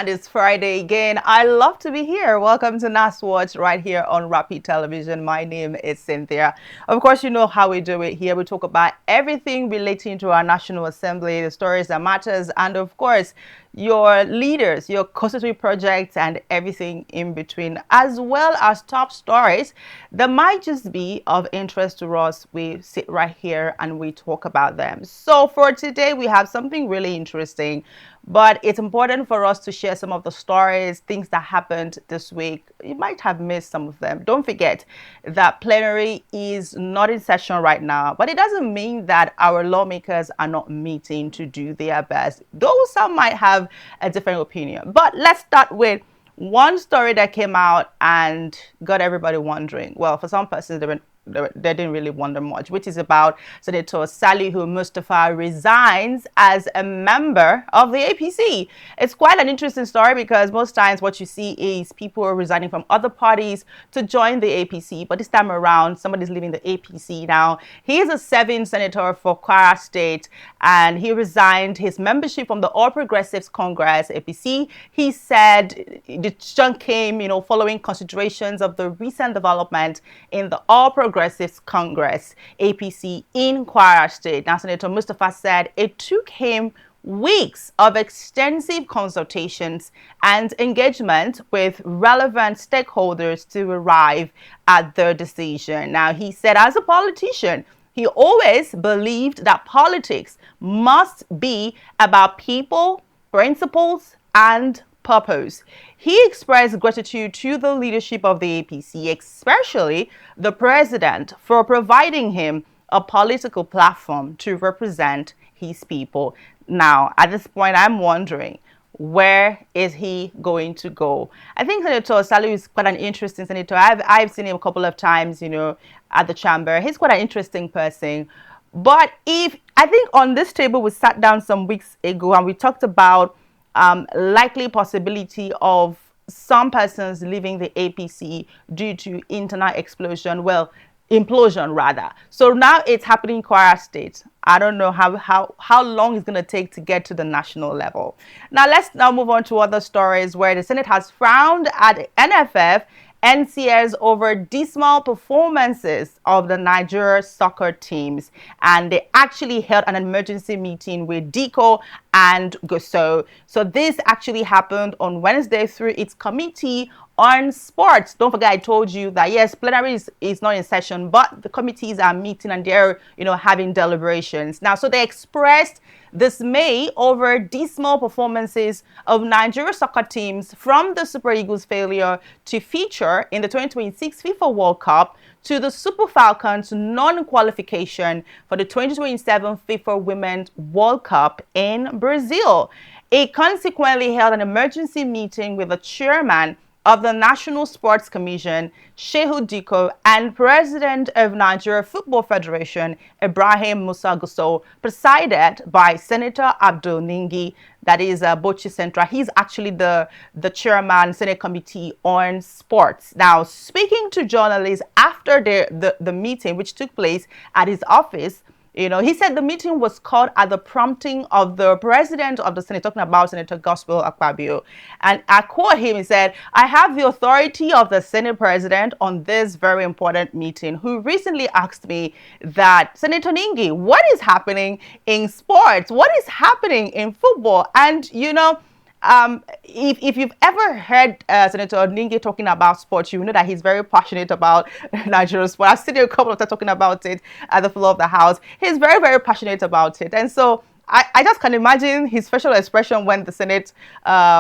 and it's Friday again. I love to be here. Welcome to NAS Watch right here on Rapid Television. My name is Cynthia. Of course, you know how we do it here. We talk about everything relating to our National Assembly, the stories that matters, and of course, your leaders, your constituency projects, and everything in between, as well as top stories that might just be of interest to us. We sit right here and we talk about them. So for today, we have something really interesting, but it's important for us to share some of the stories, things that happened this week. You might have missed some of them. Don't forget that plenary is not in session right now, but it doesn't mean that our lawmakers are not meeting to do their best, though some might have a different opinion. But let's start with one story that came out and got everybody wondering. Well, for some persons, they didn't really wonder much, which is about Senator Salihu Mustafa resigns as a member of the APC. It's quite an interesting story because most times what you see is people are resigning from other parties to join the APC, but this time around somebody's leaving the APC. Now, he is a serving senator for Kwara State, and he resigned his membership from the All Progressives Congress, APC. He said the decision came, following considerations of the recent development in the All Progressives Congress, APC, in Kwara State. Now, Senator Mustafa said it took him weeks of extensive consultations and engagement with relevant stakeholders to arrive at their decision. Now, he said as a politician, he always believed that politics must be about people, principles, and purpose. He expressed gratitude to the leadership of the APC, especially the president, for providing him a political platform to represent his people. Now, at this point, I'm wondering, where is he going to go? I think Senator Salihu is quite an interesting senator. I've seen him a couple of times, at the chamber. He's quite an interesting person. But I think on this table, we sat down some weeks ago and we talked about likely possibility of some persons leaving the APC due to internal implosion rather. So now it's happening in Kwara State. I don't know how long it's going to take to get to the national level. Now let's move on to other stories where the Senate has frowned at NFF NCS over dismal performances of the Nigeria soccer teams, and they actually held an emergency meeting with DICO and GOSO. So this actually happened on Wednesday through its committee on sports. Don't forget, I told you that yes, plenary is not in session, but the committees are meeting and they're having deliberations now. So they expressed dismay over dismal performances of Nigeria soccer teams, from the Super Eagles' failure to feature in the 2026 FIFA World Cup to the Super Falcons' non-qualification for the 2027 FIFA Women's World Cup in Brazil. It consequently held an emergency meeting with the chairman of the National Sports Commission, Shehu Diko, and President of Nigeria Football Federation, Ibrahim Musa Gusau, presided by Senator Abdul Ningi, that is Bauchi Central. He's actually the chairman, Senate Committee on Sports. Now, speaking to journalists after the meeting, which took place at his office, he said the meeting was called at the prompting of the president of the Senate, talking about Senator Gospel Akpabio. And I quote him, he said, "I have the authority of the Senate president on this very important meeting, who recently asked me that, Senator Ningi, what is happening in sports? What is happening in football?" And, if you've ever heard Senator Ningi talking about sports, you know that he's very passionate about Nigerian sport. I've seen him a couple of times talking about it at the floor of the House. He's very, very passionate about it. And so I just can imagine his facial expression when the Senate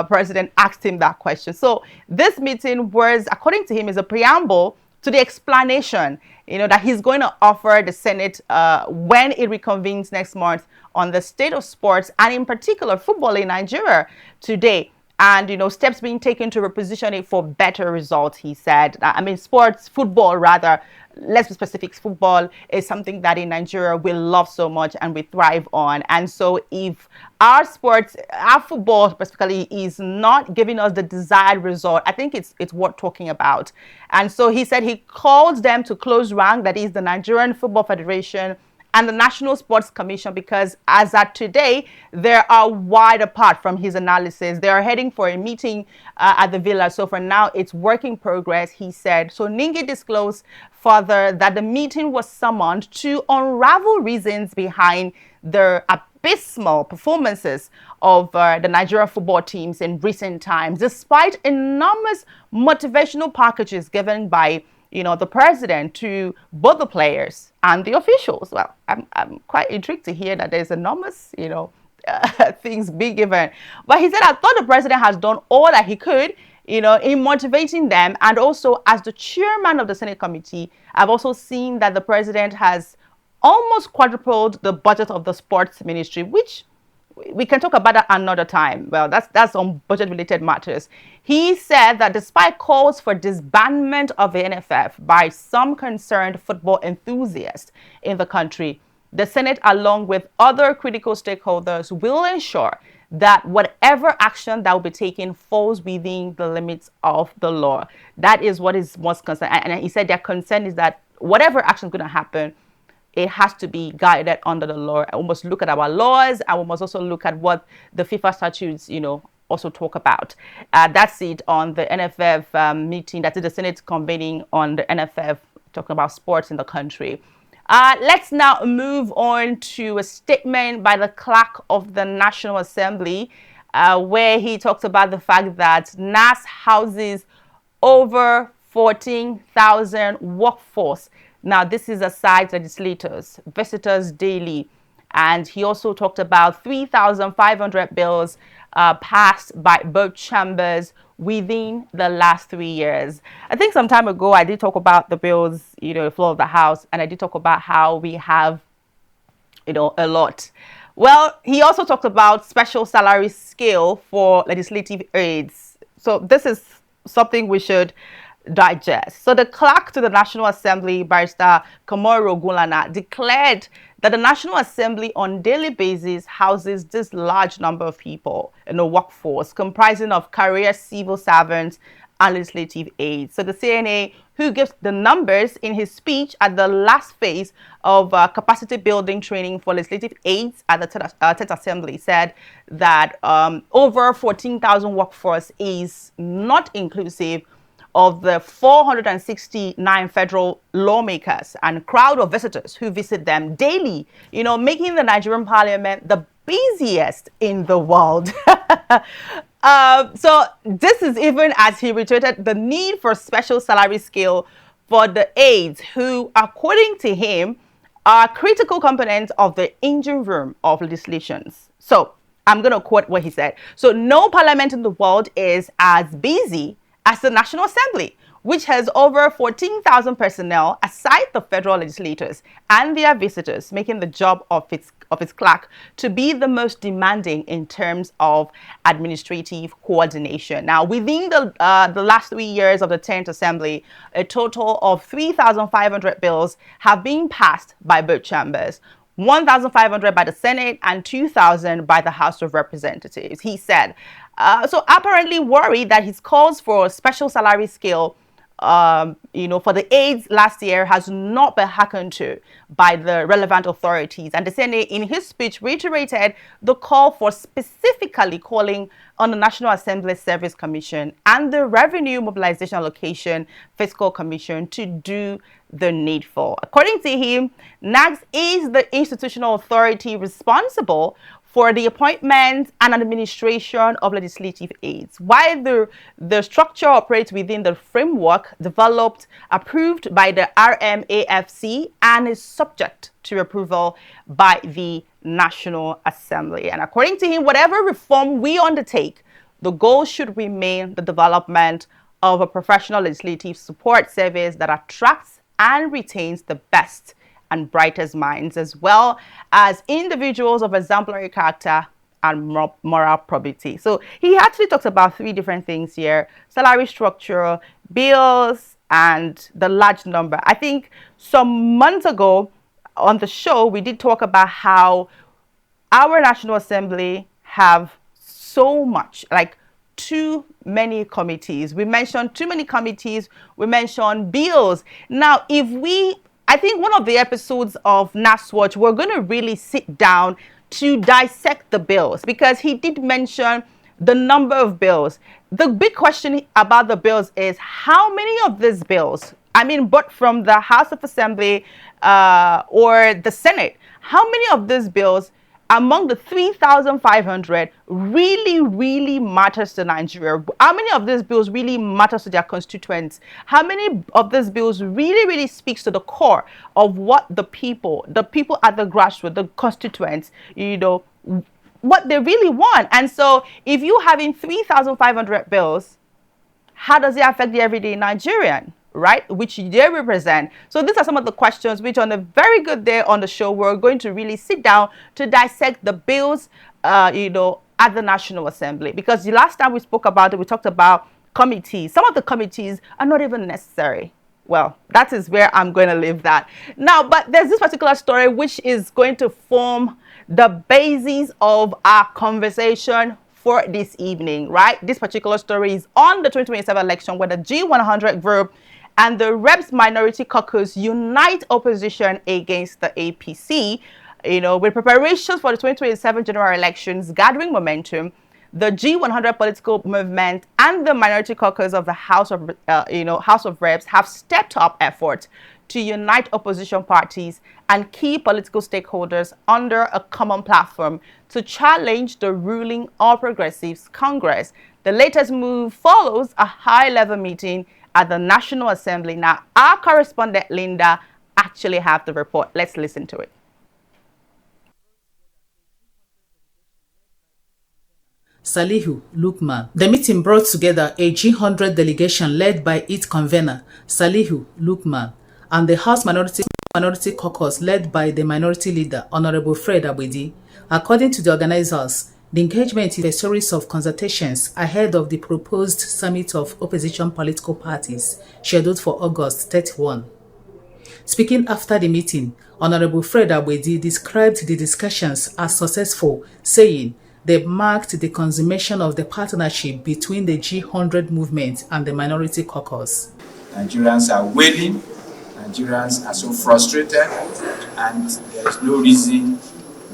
president asked him that question. So this meeting was, according to him, is a preamble to the explanation, that he's going to offer the Senate when it reconvenes next month on the state of sports, and in particular football in Nigeria today. And, steps being taken to reposition it for better results, he said. Football rather. Let's be specific, football is something that in Nigeria we love so much and we thrive on. And so if our football specifically is not giving us the desired result, I think it's worth talking about. And so he said he called them to close rank, that is the Nigerian Football Federation and the National Sports Commission, because as at today, they are wide apart from his analysis. They are heading for a meeting at the Villa. So for now, it's work in progress, he said. So Ningi disclosed further that the meeting was summoned to unravel reasons behind the abysmal performances of the Nigerian football teams in recent times, despite enormous motivational packages given by the president to both the players and the officials. Well, I'm quite intrigued to hear that there's enormous, things being given. But he said, I thought the president has done all that he could, in motivating them. And also, as the chairman of the Senate committee, I've also seen that the president has almost quadrupled the budget of the sports ministry, which we can talk about that another time. Well, that's on budget-related matters. He said that despite calls for disbandment of the NFF by some concerned football enthusiasts in the country, the Senate, along with other critical stakeholders, will ensure that whatever action that will be taken falls within the limits of the law. That is what is most concerned. And he said their concern is that whatever action is going to happen, it has to be guided under the law. And we must look at our laws, and we must also look at what the FIFA statutes, also talk about. That's it on the NFF meeting. That's it, the Senate convening on the NFF, talking about sports in the country. Let's now move on to a statement by the clerk of the National Assembly, where he talks about the fact that NAS houses over 14,000 workforce. Now, this is aside legislators, visitors daily. And he also talked about 3,500 bills passed by both chambers within the last 3 years. I think some time ago, I did talk about the bills, the floor of the House, and I did talk about how we have, a lot. Well, he also talked about special salary scale for legislative aides. So this is something we should digest. So the clerk to the National Assembly, Barrister Komoro Gulana, declared that the National Assembly on daily basis houses this large number of people in the workforce, comprising of career civil servants and legislative aides. So the CNA, who gives the numbers in his speech at the last phase of capacity building training for legislative aides at the Tet Assembly, said that over 14,000 workforce is not inclusive of the 469 federal lawmakers and crowd of visitors who visit them daily, making the Nigerian parliament the busiest in the world. So this is even as he reiterated the need for a special salary scale for the aides who, according to him, are critical components of the engine room of legislations. So I'm going to quote what he said. So no parliament in the world is as busy as the National Assembly, which has over 14,000 personnel aside the federal legislators and their visitors, making the job of its clerk to be the most demanding in terms of administrative coordination. Now, within the last 3 years of the 10th Assembly, a total of 3,500 bills have been passed by both chambers, 1,500 by the Senate and 2,000 by the House of Representatives. He said, so apparently worried that his calls for a special salary scale, for the aides last year has not been hearkened to by the relevant authorities. And the Senate, in his speech, reiterated the call for specifically calling on the National Assembly Service Commission and the Revenue Mobilization Allocation Fiscal Commission to do the needful. According to him, NAGS is the institutional authority responsible for the appointment and administration of legislative aids, while the structure operates within the framework developed, approved by the RMAFC, and is subject to approval by the National Assembly. And according to him, whatever reform we undertake, the goal should remain the development of a professional legislative support service that attracts and retains the best and brightest minds, as well as individuals of exemplary character and moral probity. So he actually talks about 3 different things here: salary structure, bills, and the large number. I think some months ago on the show, we did talk about how our National Assembly have so much, like too many committees. We mentioned too many committees. We mentioned bills. Now, if we I think one of the episodes of NAS Watch, we're going to really sit down to dissect the bills, because he did mention the number of bills. The big question about the bills is how many of these bills, I mean, but from the House of Assembly or the Senate, how many of these bills among the 3,500 really matters to Nigeria? How many of these bills really matters to their constituents? How many of these bills really speaks to the core of what the people at the grassroots, the constituents, what they really want? And so if you having 3,500 bills, how does it affect the everyday Nigerian, right? Which they represent. So these are some of the questions which on a very good day on the show, we're going to really sit down to dissect the bills, at the National Assembly. Because the last time we spoke about it, we talked about committees. Some of the committees are not even necessary. Well, that is where I'm going to leave that. Now, but there's this particular story which is going to form the basis of our conversation for this evening, right? This particular story is on the 2027 election, where the G100 group and the Reps Minority Caucus unite opposition against the APC. With preparations for the 2027 general elections gathering momentum, the G100 political movement and the Minority Caucus of the House of Reps have stepped up efforts to unite opposition parties and key political stakeholders under a common platform to challenge the ruling All Progressives Congress. The latest move follows a high-level meeting at the National Assembly. Now, our correspondent Linda actually have the report. Let's listen to it. Salihu Lukman. The meeting brought together a G100 delegation led by its convener, Salihu Lukman, and the House Minority Caucus led by the Minority Leader, Honorable Fred Abedi. According to the organizers, the engagement is a series of consultations ahead of the proposed summit of opposition political parties scheduled for August 31. Speaking after the meeting, Honorable Fred Abedi described the discussions as successful, saying they marked the consummation of the partnership between the G100 movement and the Minority Caucus. Nigerians are wailing, Nigerians are so frustrated, and there is no reason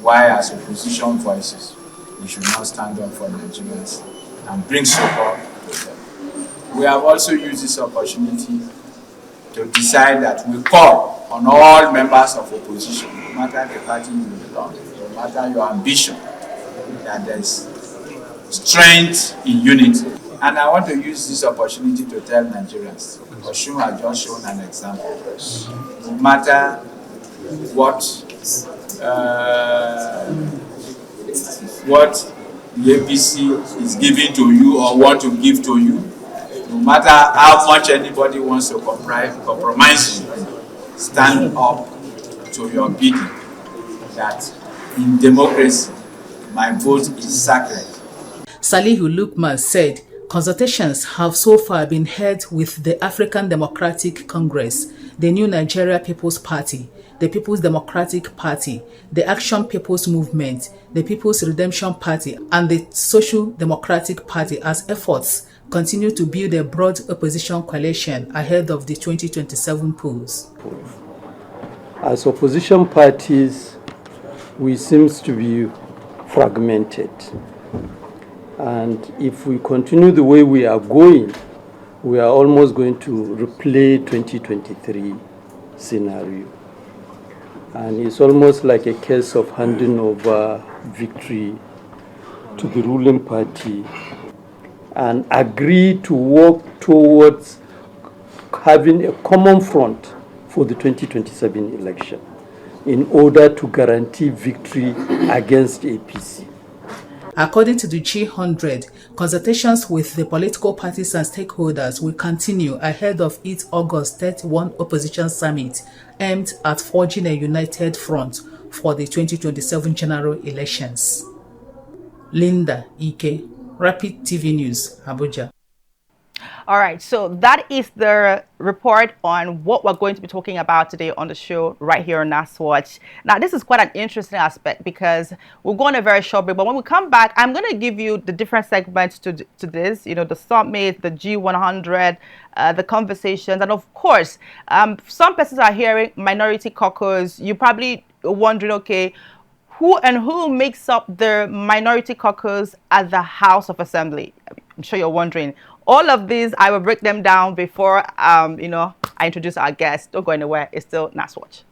why, as opposition voices, we should not stand up for Nigerians and bring support to them. We have also used this opportunity to decide that we call on all members of opposition, no matter the party you belong, no matter your ambition, that there is strength in unity. And I want to use this opportunity to tell Nigerians, Oshun has just shown an example. No matter what the APC is giving to you or want to give to you, no matter how much anybody wants to compromise you, stand up to your bidding. That in democracy, my vote is sacred. Salihu Lukman said consultations have so far been held with the African Democratic Congress, the New Nigeria People's Party, the People's Democratic Party, the Action People's Movement, the People's Redemption Party, and the Social Democratic Party as efforts continue to build a broad opposition coalition ahead of the 2027 polls. As opposition parties, we seem to be fragmented. And if we continue the way we are going, we are almost going to replay 2023 scenario. And it's almost like a case of handing over victory to the ruling party and agree to work towards having a common front for the 2027 election in order to guarantee victory against APC. According to the G100, consultations with the political parties and stakeholders will continue ahead of its August 31 opposition summit aimed at forging a united front for the 2027 general elections. Linda Ike, Rapid TV News, Abuja. All right, so that is the report on what we're going to be talking about today on the show right here on NASWatch. Now, this is quite an interesting aspect because we'll go on a very short break, but when we come back, I'm going to give you the different segments to this, the summit, the G100, the conversations, and of course, some persons are hearing minority caucus. You're probably wondering, okay, who makes up the minority caucus at the House of Assembly? I'm sure you're wondering. All of these, I will break them down before, I introduce our guest. Don't go anywhere. It's still NASWatch.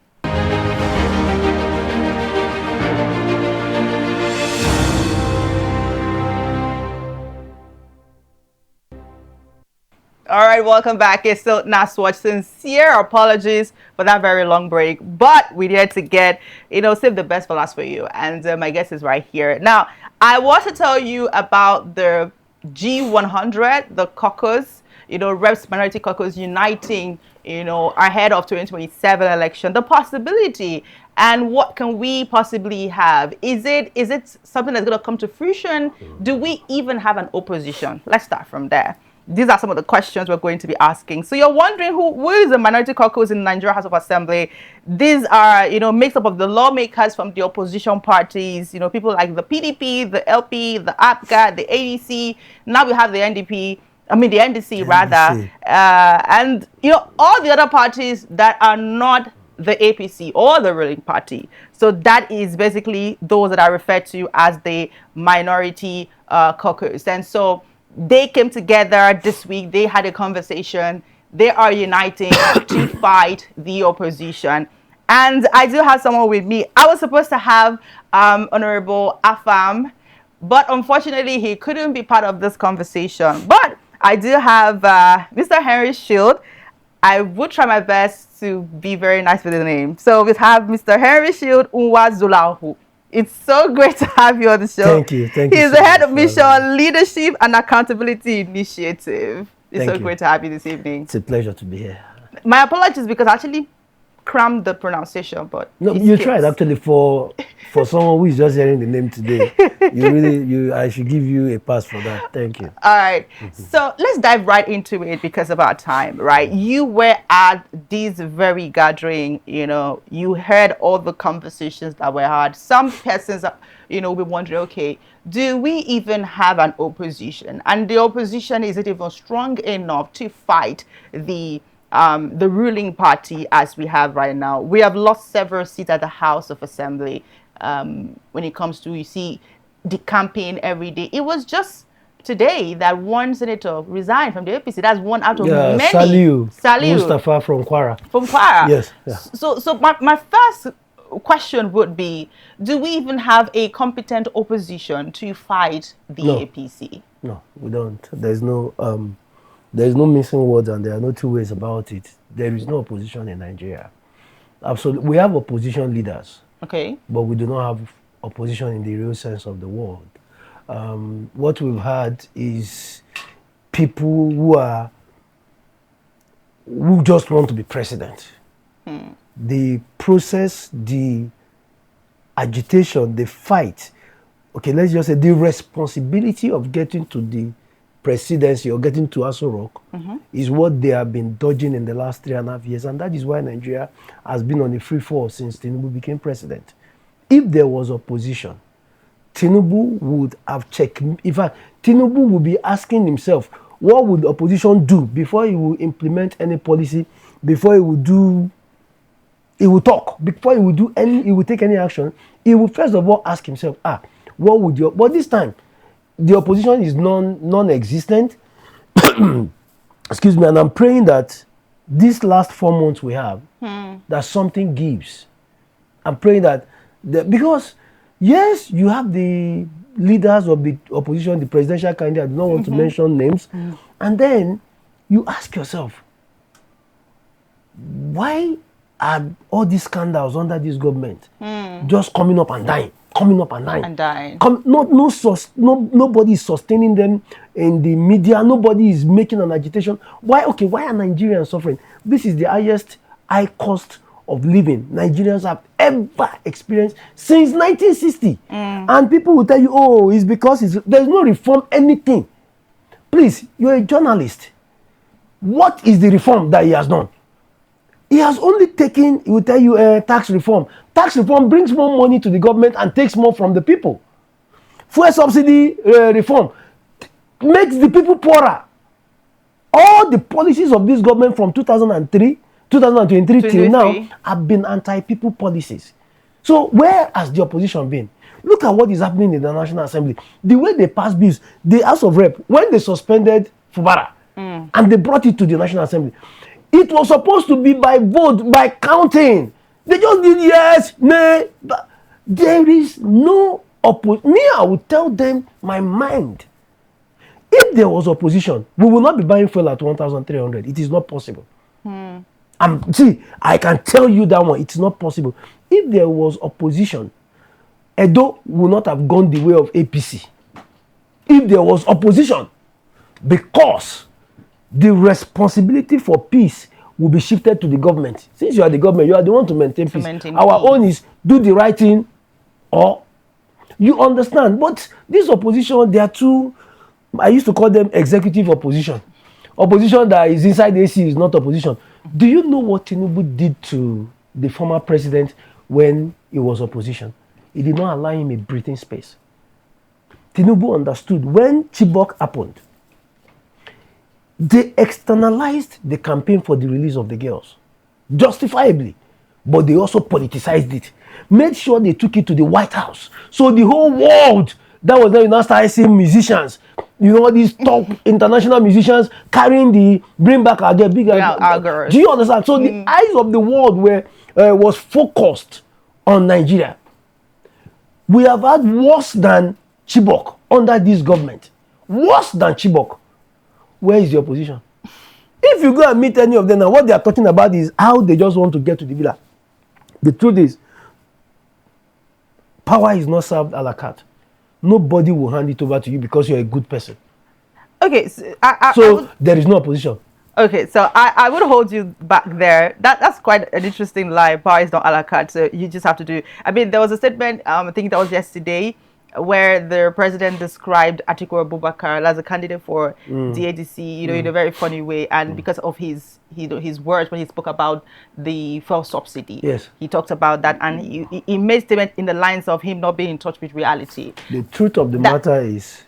All right, welcome back. It's still NASWatch. Sincere apologies for that very long break, but we're here to get, save the best for last for you. And my guest is right here. Now, I want to tell you about the G100, the caucus, Reps Minority Caucus uniting, ahead of 2027 election, the possibility, and what can we possibly have? Is it something that's going to come to fruition? Do we even have an opposition? Let's start from there. These are some of the questions we're going to be asking. So you're wondering who is the minority caucus in the Nigeria House of Assembly? These are, mixed up of the lawmakers from the opposition parties, people like the PDP, the LP, the APGA, the ADC. Now we have the NDP. I mean, the NDC rather. And, all the other parties that are not the APC or the ruling party. So that is basically those that are referred to as the minority caucus. And so they came together this week. They had a conversation. They are uniting to fight the opposition. And I do have someone with me. I was supposed to have Honorable Afam, but unfortunately, he couldn't be part of this conversation. But I do have Mr. Henry Shield. I would try my best to be very nice with the name. So we have Mr. Henry Shield Unwa Zulahu. It's so great to have you on the show. Thank you. He's the head of Mission Leadership and Accountability Initiative. It's so great to have you this evening. It's a pleasure to be here. My apologies because I actually crammed the pronunciation, but no, you tried actually for someone who is just hearing the name today. I should give you a pass for that. Thank you. All right. So let's dive right into it because of our time, right? You were at this very gathering, you heard all the conversations that were had. Some persons, will be wondering, okay, do we even have an opposition? And the opposition, is it even strong enough to fight the ruling party as we have right now? We have lost several seats at the House of Assembly. When it comes to, you see, the campaign every day. It was just today that one senator resigned from the APC. That's one out of many. Saliu Mustafa from Kwara. From Kwara. Yes. Yeah. So my first question would be, do we even have a competent opposition to fight the APC? No, we don't. There's no missing words and there are no two ways about it. There is no opposition in Nigeria. Absolutely. We have opposition leaders. Okay. But we do not have opposition in the real sense of the word. What we've had is people who just want to be president. The process, the agitation, the fight, okay, let's just say the responsibility of getting to the presidency or getting to Aso Rock is what they have been dodging in the last 3.5 years. And that is why Nigeria has been on a free fall since Tinubu became president. If there was opposition, Tinubu would have checked. In fact, Tinubu would be asking himself, what would the opposition do before he will implement any policy, before he will talk, before he will take any action. He will first of all ask himself, what would you, but this time, the opposition is non-existent. Excuse me, and I'm praying that these last 4 months we have, that something gives. I'm praying that, because yes, you have the leaders of the opposition, the presidential candidate, I do not want to mention names, and then you ask yourself, why are all these scandals under this government just coming up and dying? Nobody is sustaining them in the media. Nobody is making an agitation. Why are Nigerians suffering? This is the highest high cost of living Nigerians have ever experienced since 1960. And people will tell you, it's because there's no reform anything. Please, you're a journalist. What is the reform that he has done? He has only taken, he will tell you, tax reform. Tax reform brings more money to the government and takes more from the people. Fuel subsidy reform makes the people poorer. All the policies of this government from 2023 till now have been anti-people policies. So where has the opposition been? Look at what is happening in the National Assembly. The way they pass bills, the House of Rep, when they suspended Fubara and they brought it to the National Assembly, it was supposed to be by vote, by counting. They just did yes, nay. But there is no opposition. Me, I will tell them my mind. If there was opposition, we will not be buying fuel at 1,300. It is not possible. See, I can tell you that one. It's not possible. If there was opposition, Edo would not have gone the way of APC. If there was opposition, because the responsibility for peace will be shifted to the government. Since you are the government, you are the one to maintain peace. Our own is do the right thing, or you understand. But this opposition, they are too, I used to call them executive opposition. Opposition that is inside the AC is not opposition. Do you know what Tinubu did to the former president when he was opposition? He did not allow him a breathing space. Tinubu understood when Chibok happened, they externalized the campaign for the release of the girls, justifiably, but they also politicized it. Made sure they took it to the White House. So the whole world, that was when you now started seeing musicians, these top international musicians carrying the bring back our girl, big girls. Do you understand? So the eyes of the world was focused on Nigeria. We have had worse than Chibok under this government. Worse than Chibok. Where is the opposition? If you go and meet any of them now, what they are talking about is how they just want to get to the villa. The truth is, power is not served a la carte. Nobody will hand it over to you because you're a good person. Okay, so there is no opposition. Okay, so I would hold you back there. That's quite an interesting lie. Power is not a la carte, so you just have to do. I mean, there was a statement, I think that was yesterday, where the president described Atiku Abubakar as a candidate for the ADC, in a very funny way, and because of his words when he spoke about the fuel subsidy. Yes. He talked about that, and he made statement in the lines of him not being in touch with reality. The truth of the matter is,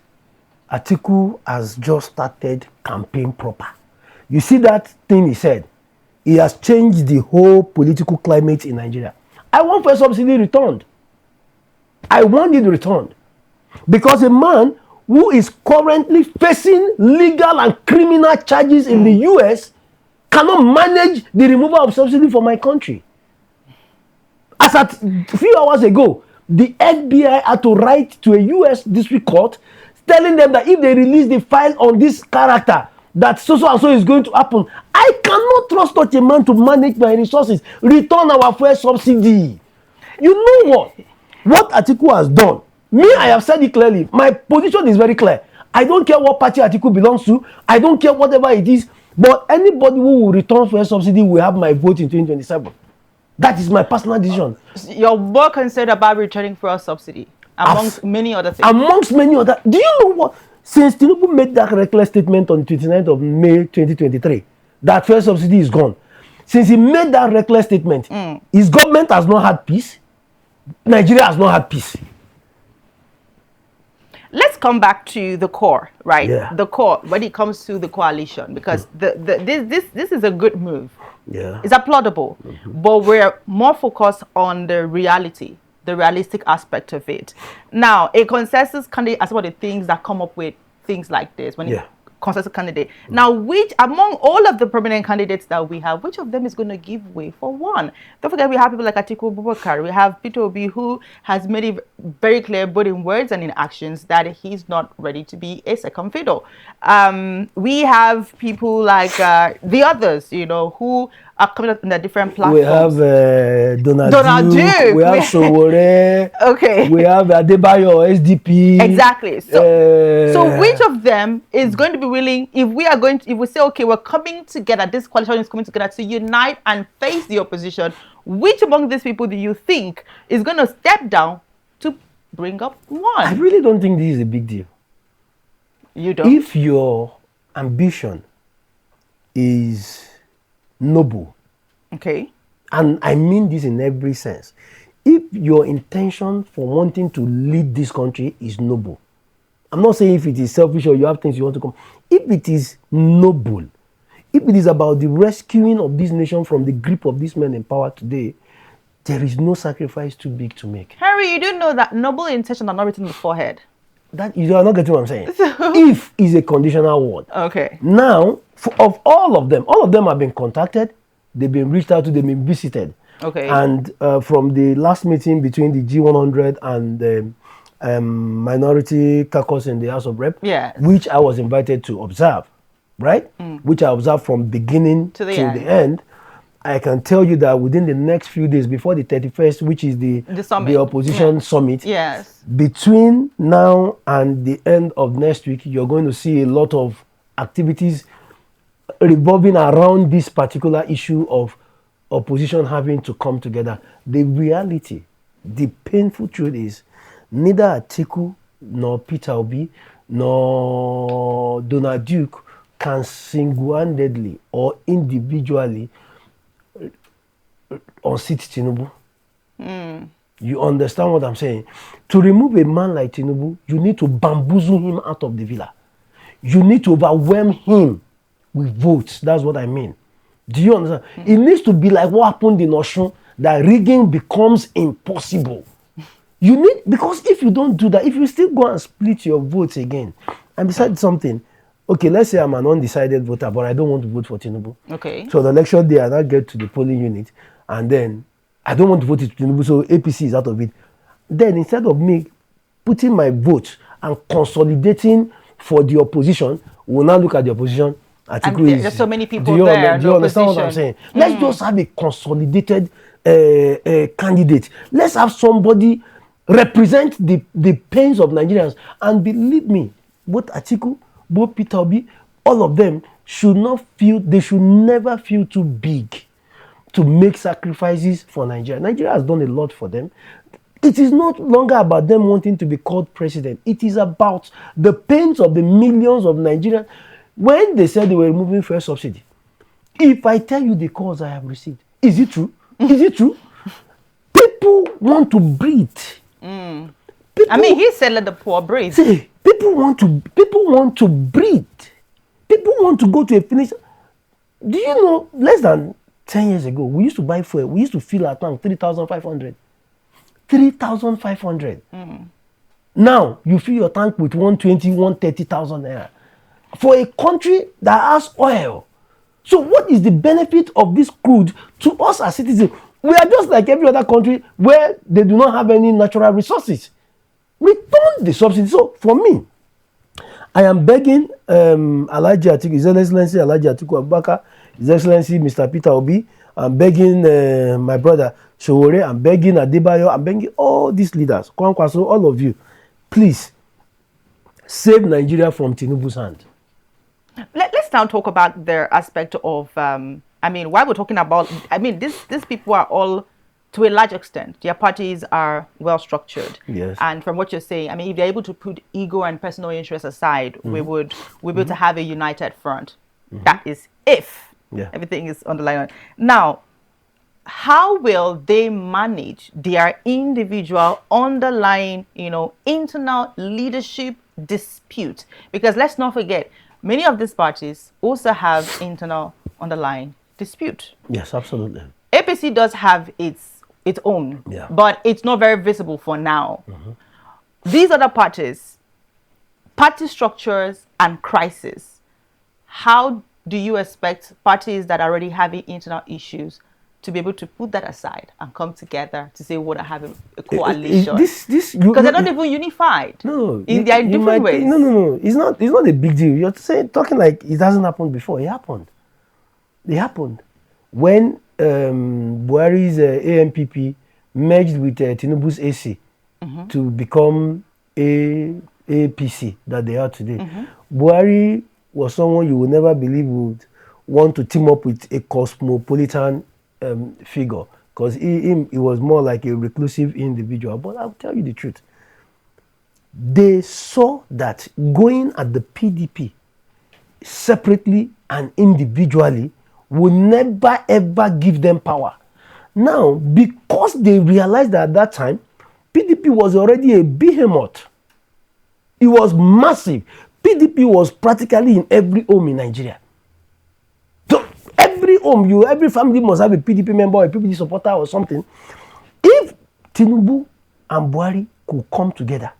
Atiku has just started campaign proper. You see that thing he said? He has changed the whole political climate in Nigeria. I want fuel subsidy returned. I want it returned. Because a man who is currently facing legal and criminal charges in the US cannot manage the removal of subsidy for my country. As at a few hours ago, the FBI had to write to a US district court telling them that if they release the file on this character, that so and so is going to happen. I cannot trust such a man to manage my resources. Return our fuel subsidy. You know what? What Atiku has done, me, I have said it clearly. My position is very clear. I don't care what party Atiku belongs to. I don't care whatever it is. But anybody who will return fuel subsidy will have my vote in 2027. That is my personal decision. You're more concerned about returning fuel subsidy amongst many other things. Amongst many other. Do you know what? Since Tinubu made that reckless statement on the 29th of May 2023, that fuel subsidy is gone. Since he made that reckless statement, his government has not had peace. Nigeria has not had peace. Let's come back to the core, right? Yeah. The core when it comes to the coalition, because this is a good move. Yeah. It's applaudable, but we're more focused on the reality, the realistic aspect of it. Now, a consensus candidate are some of the things that come up with things like this when you consensus candidate. Now, which among all of the prominent candidates that we have, which of them is going to give way for one? Don't forget, we have people like Atiku Abubakar. We have Peter Obi, who has made it very clear, both in words and in actions, that he's not ready to be a second fiddle. We have people like the others, who are coming up in a different platforms. We have Donald Duke. We have Sowore. Okay. We have Adebayo, SDP. Exactly. So which of them is going to be willing, if we say, okay, we're coming together, this coalition is coming together to unite and face the opposition, which among these people do you think is going to step down to bring up one? I really don't think this is a big deal. You don't? If your ambition is noble. Okay. And I mean this in every sense. If your intention for wanting to lead this country is noble, I'm not saying if it is selfish or you have things you want to come. If it is noble, if it is about the rescuing of this nation from the grip of these men in power today, there is no sacrifice too big to make. Harry, you do know that noble intentions are not written on the forehead. That you are not getting what I'm saying. If is a conditional word. Okay. Now, of all of them have been contacted, they've been reached out to, they've been visited. Okay. And from the last meeting between the G100 and the minority caucus in the House of Rep, Yes. which I was invited to observe, right? Which I observed from beginning To the till end. the end. I can tell you that within the next few days, before the 31st, which is the summit. opposition summit, Yes. between now and the end of next week, you're going to see a lot of activities revolving around this particular issue of opposition having to come together. The reality, the painful truth is, neither Atiku nor Peter Obi nor Donald Duke can single-handedly or individually unseat Tinubu. You understand what I'm saying? To remove a man like Tinubu, you need to bamboozle him out of the villa. You need to overwhelm him with votes. That's what I mean. Do you understand? It needs to be like what happened in Osun, that rigging becomes impossible. You need, because if you don't do that, if you still go and split your votes again, and besides something, okay, let's say I'm an undecided voter, but I don't want to vote for Tinubu. Okay. So the election day, I now get to the polling unit, and then I don't want to vote for Tinubu, so APC is out of it. Then instead of me putting my vote and consolidating for the opposition, we'll now look at the opposition. And there's so many people do you there. do you understand what I'm saying? Let's just have a consolidated candidate. Let's have somebody represent the pains of Nigerians. And believe me, both Atiku, both Peter Obi, all of them should never feel too big to make sacrifices for Nigeria. Nigeria has done a lot for them. It is not longer about them wanting to be called president. It is about the pains of the millions of Nigerians. When they said they were removing fuel subsidy, if I tell you the calls I have received, is it true? Is it true? People want to breathe. I mean, he said let the poor breathe. See, people want to breathe. People want to go to a finish. Do you know, less than 10 years ago, we used to buy fuel. We used to fill our tank 3,500. 3,500. Now, you fill your tank with 120, 130,000 naira. For a country that has oil. So what is the benefit of this crude to us as citizens? We are just like every other country where they do not have any natural resources. Return the subsidy. So for me, I am begging Alhaji Atiku, His Excellency Alhaji Atiku Abubakar, His Excellency Mr. Peter Obi, I'm begging my brother Showore, I'm begging Adebayo, I'm begging all these leaders, Kwankwaso, all of you, please save Nigeria from Tinubu's hand. Let's now talk about their aspect of, I mean, while we're talking about, I mean, these people are all, to a large extent, their parties are well structured. Yes. And from what you're saying, I mean, if they're able to put ego and personal interest aside, we'll be able to have a united front. That is if everything is on the line. Now, how will they manage their individual underlying, internal leadership dispute? Because let's not forget, many of these parties also have internal underlying dispute. Yes, absolutely. APC does have its own, but it's not very visible for now. These other parties, party structures and crisis, how do you expect parties that are already having internal issues to be able to put that aside and come together to say we want to have a coalition? Because they're not even unified. No, they are in different ways. No. It's not a big deal. You're talking like it hasn't happened before. It happened. It happened when Buhari's AMPP merged with Tinubu's AC to become APC that they are today. Buhari was someone you would never believe would want to team up with a cosmopolitan figure, because he was more like a reclusive individual. But I'll tell you the truth. They saw that going at the PDP separately and individually will never ever give them power. Now, because they realized that at that time, PDP was already a behemoth. It was massive. PDP was practically in every home in Nigeria. So every home, every family must have a PDP member or a PDP supporter or something. If Tinubu and Buhari could come together,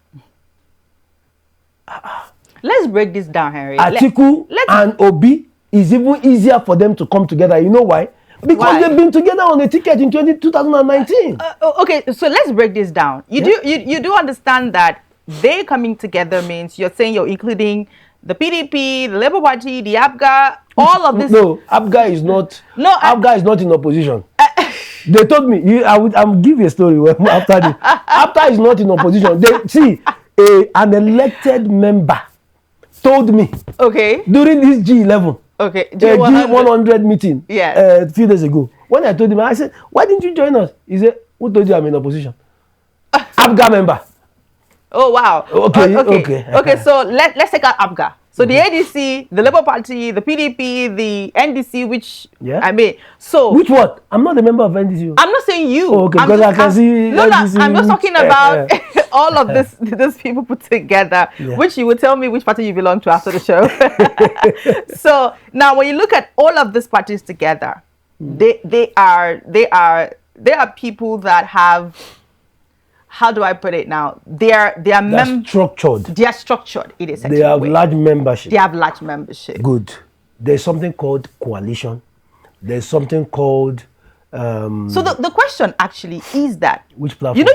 let's break this down, Henry. Atiku and Obi is even easier for them to come together. You know why? Because why? They've been together on a ticket in 2019. Okay, so let's break this down. You do understand that they coming together means you're saying you're including the PDP, the Labour Party, the APGA, all of this. No, APGA is not. No, APGA is not in opposition. They told me. I'll give you a story after this. APGA is not in opposition. They see an elected member told me. Okay. During this G11. Okay. G100 meeting. Yeah. A few days ago. When I told him, I said, "Why didn't you join us?" He said, "Who told you I'm in opposition?" APGA member. Oh wow. Okay. So let's take out APGA. So the ADC, the Labour Party, the PDP, the NDC, which I mean, so which what? I'm not a member of NDC. I'm not saying you. Oh, okay, because I can see. No, I'm just talking about all of these people put together. Which you will tell me which party you belong to after the show. So now, when you look at all of these parties together, they are people that have. How do I put it now? They are structured. They are structured. It is. They have large membership. They have large membership. Good. There's something called coalition. There's something called. So the question actually is that which platform? You know,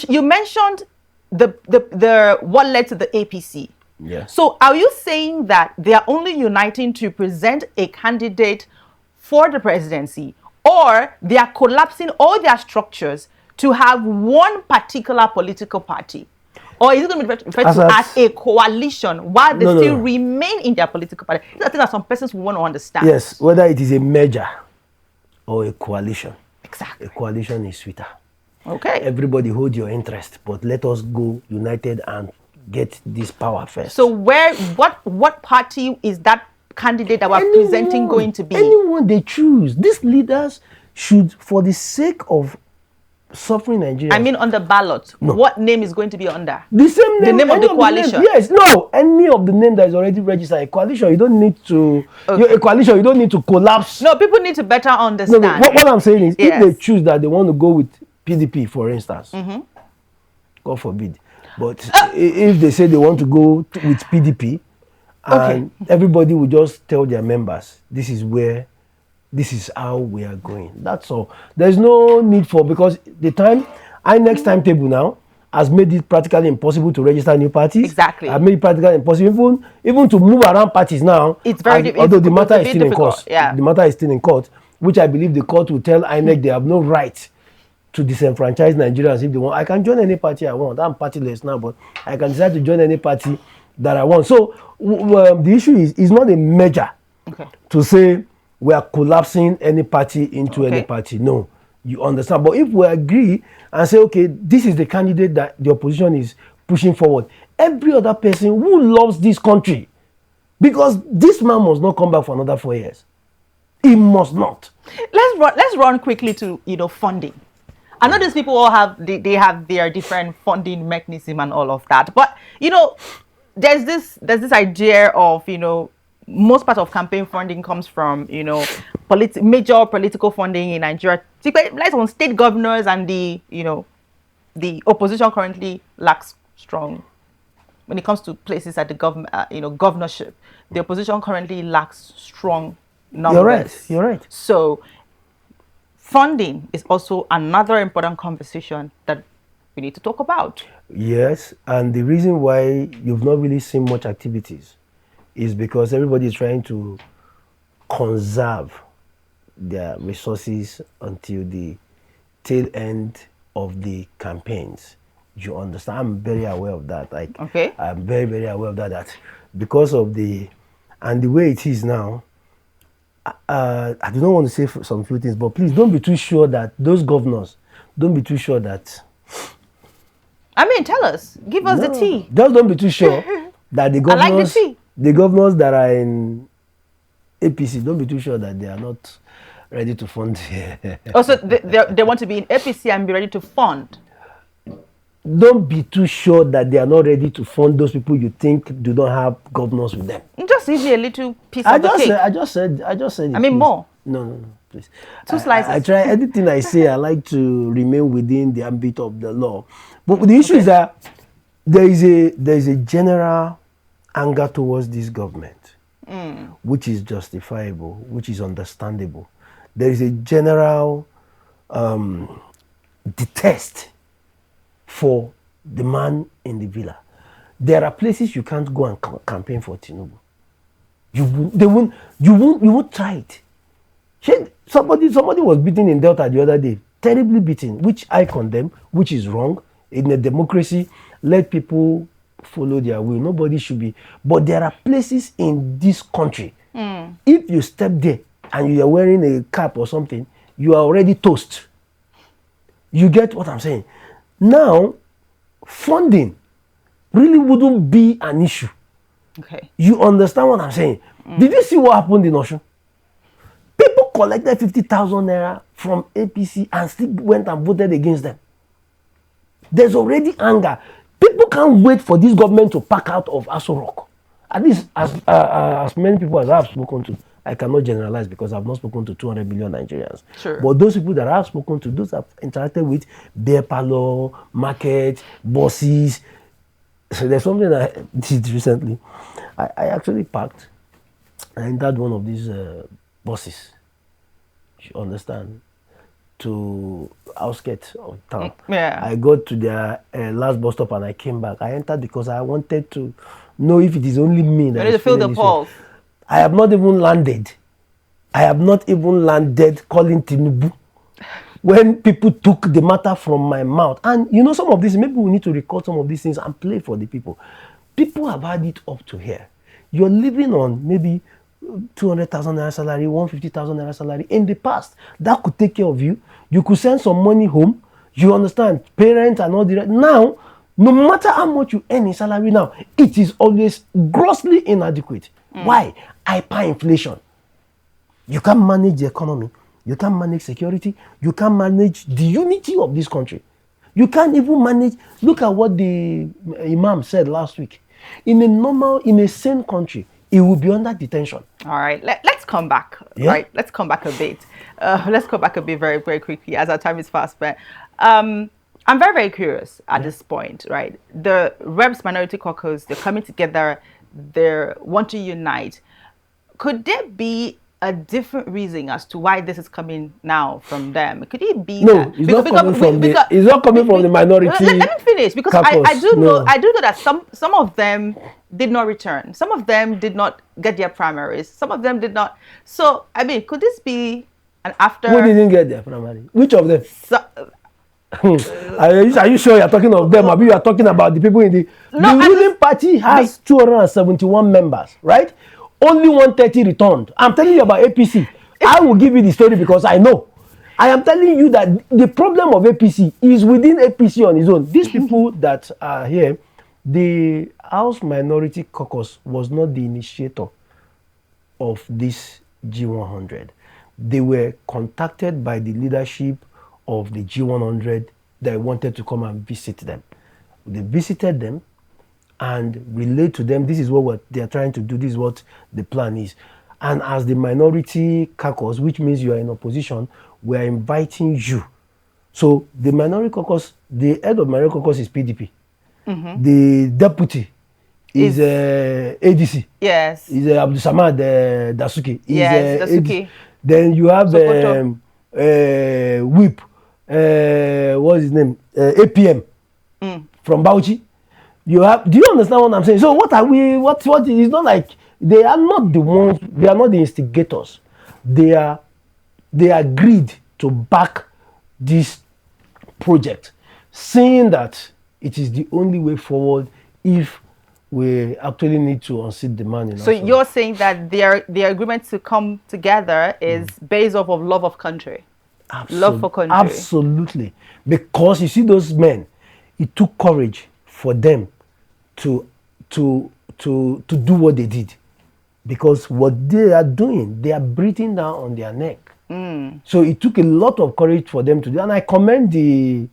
you mentioned the what led to the APC. Yeah. So are you saying that they are only uniting to present a candidate for the presidency, or they are collapsing all their structures to have one particular political party? Or is it going to be referred to as a coalition while they still remain in their political party? I think that some persons will want to understand. Yes, whether it is a merger or a coalition. Exactly. A coalition is sweeter. Okay. Everybody hold your interest, but let us go united and get this power first. So what party is that candidate that we're presenting going to be? Anyone they choose. These leaders should, for the sake of suffering Nigeria. I mean, on the ballot, what name is going to be under? The same name. The name of the coalition. Yes, no. Any of the name that is already registered. A coalition, you don't need to. A coalition, you don't need to collapse. No, people need to better understand. No. What I'm saying is, if they choose that they want to go with PDP, for instance, God forbid. But if they say they want to go with PDP, and everybody will just tell their members, this is how we are going. That's all. There's no need for, because the INEC's timetable now has made it practically impossible to register new parties. Exactly. Has made it practically impossible even to move around parties now. It's very difficult. Although the matter is still in court. Yeah. The matter is still in court, which I believe the court will tell INEC they have no right to disenfranchise Nigerians if they want. I can join any party I want. I'm partyless now, but I can decide to join any party that I want. So the issue is not a measure to say we are collapsing any party into any party. No, you understand. But if we agree and say, okay, this is the candidate that the opposition is pushing forward, every other person who loves this country, because this man must not come back for another 4 years. He must not. Let's run quickly to funding. I know these people all have they have their different funding mechanism and all of that, but there's this idea of most part of campaign funding comes from major political funding in Nigeria. Like on state governors, and the opposition currently lacks strong when it comes to places at the governorship. The opposition currently lacks strong numbers. You're right. So funding is also another important conversation that we need to talk about. Yes, and the reason why you've not really seen much activities is because everybody is trying to conserve their resources until the tail end of the campaigns. You understand? I'm very aware of that. I'm very, very aware of that because of the way it is now, I do not want to say some few things, but please don't be too sure that those governors, don't be too sure that. I mean, tell us. Give us the tea. Just don't be too sure that the governors, I like the tea. The governors that are in APC, don't be too sure that they are not ready to fund. Also, they want to be in APC and be ready to fund. Don't be too sure that they are not ready to fund those people you think do not have governors with them. Just give me a little piece of the cake. I just said it. I mean, please. more. No, please. Two slices. I try anything I say. I like to remain within the ambit of the law. But the issue is that there is a general anger towards this government, which is justifiable, which is understandable. There is a general detest for the man in the villa. There are places you can't go and campaign for Tinubu. You won't try it. Somebody was beaten in Delta the other day, terribly beaten, which I condemn, which is wrong. In a democracy, let people follow their will. Nobody should be. But there are places in this country, if you step there and you are wearing a cap or something, you are already toast. You get what I'm saying? Now, funding really wouldn't be an issue. Okay. You understand what I'm saying? Did you see what happened in Osun? People collected 50,000 naira from APC and still went and voted against them. There's already anger. People can't wait for this government to pack out of Aso Rock. At least as many people as I've spoken to, I cannot generalize because I've not spoken to 200 million Nigerians. Sure. But those people that I've spoken to, those I've interacted with, beer parlor, market, bosses. So there's something I did recently. I actually parked. I entered one of these buses. You understand? To outskirts of town. Yeah. I got to their last bus stop and I came back. I entered because I wanted to know if it is only me that You need to feel the pulse. I have not even landed. Calling Tinubu when people took the matter from my mouth. And you know, some of this, maybe we need to record some of these things and play for the people. People have had it up to here. You're living on maybe 200,000 naira salary, 150,000 naira salary. In the past, that could take care of you. You could send some money home. You understand? Parents and all the rest. Now, no matter how much you earn in salary now, it is always grossly inadequate. Why? Hyperinflation. You can't manage the economy. You can't manage security. You can't manage the unity of this country. You can't even manage. Look at what the Imam said last week. In a sane country, it will be under detention. All right, let's come back. Yeah? Right, let's come back a bit. Let's come back a bit very, very quickly as our time is fast spent. I'm very, very curious at this point, right? The Reps Minority Caucus, they're coming together, they want to unite. Could there be a different reason as to why this is coming now from them? Could it be No, that it's not coming from the minority. Let me finish, because I do know that some of them did not return. Some of them did not get their primaries. Some of them did not. So, I mean, could this be an after? Who didn't get their primary? Which of them? So, are you sure you're talking of them? Or you are talking about the people in the ruling party has 271 members, right? Only 130 returned. I'm telling you about APC. I will give you the story because I know. I am telling you that the problem of APC is within APC on its own. These people that are here, the House Minority Caucus was not the initiator of this G100. They were contacted by the leadership of the G100 that wanted to come and visit them. They visited them and relayed to them, this is what they are trying to do, this is what the plan is. And as the minority caucus, which means you are in opposition, we are inviting you. So the minority caucus, the head of minority caucus is PDP. The deputy is ADC. Yes. Is Abdul Samad Dasuki. Yes, Dasuki. Then you have Whip. What's his name? APM from Bauchi. You have. Do you understand what I'm saying? So what are we? What? It's not like they are not the ones. They are not the instigators. They agreed to back this project, saying that it is the only way forward if we actually need to unseat the man. So you're saying that their agreement to come together is based off of love of country, love for country. Absolutely, because you see those men, it took courage for them to do what they did. because what they are doing, they are breathing down on their neck. So it took a lot of courage for them to do, and I commend the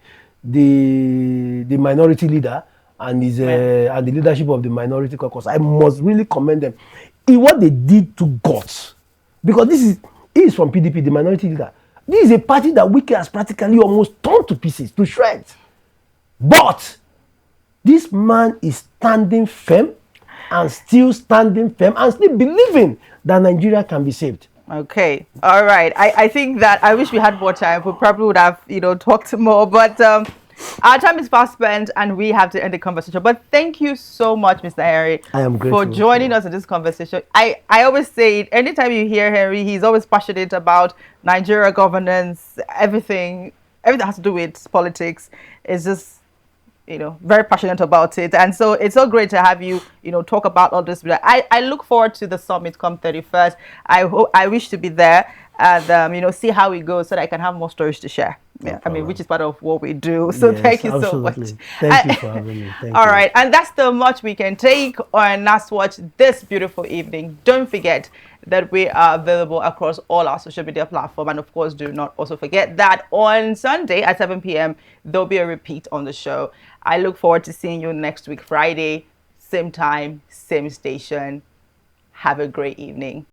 minority leader and his and the leadership of the minority caucus. I must really commend them in what they did to guts, because he is from PDP, the minority leader. This is a party that Wike has practically almost torn to pieces, to shreds. But this man is standing firm and still standing firm and still believing that Nigeria can be saved. Okay. All right. I think that I wish we had more time. We probably would have, talked more, but our time is fast spent and we have to end the conversation. But thank you so much, Mr. Henry, I am grateful for joining us in this conversation. I always say it, anytime you hear Henry, he's always passionate about Nigeria governance, everything that has to do with politics is just very passionate about it. And so it's so great to have you, talk about all this. I look forward to the summit come 31st. I wish to be there and, see how it goes so that I can have more stories to share. Yeah, I mean, which is part of what we do. So yes, thank you absolutely. so much. Thank you for having me. Thank all you. right. And that's the much we can take on Nas Watch this beautiful evening. Don't forget that we are available across all our social media platforms. And of course, do not also forget that on Sunday at 7 p.m., there'll be a repeat on the show. I look forward to seeing you next week, Friday, same time, same station. Have a great evening.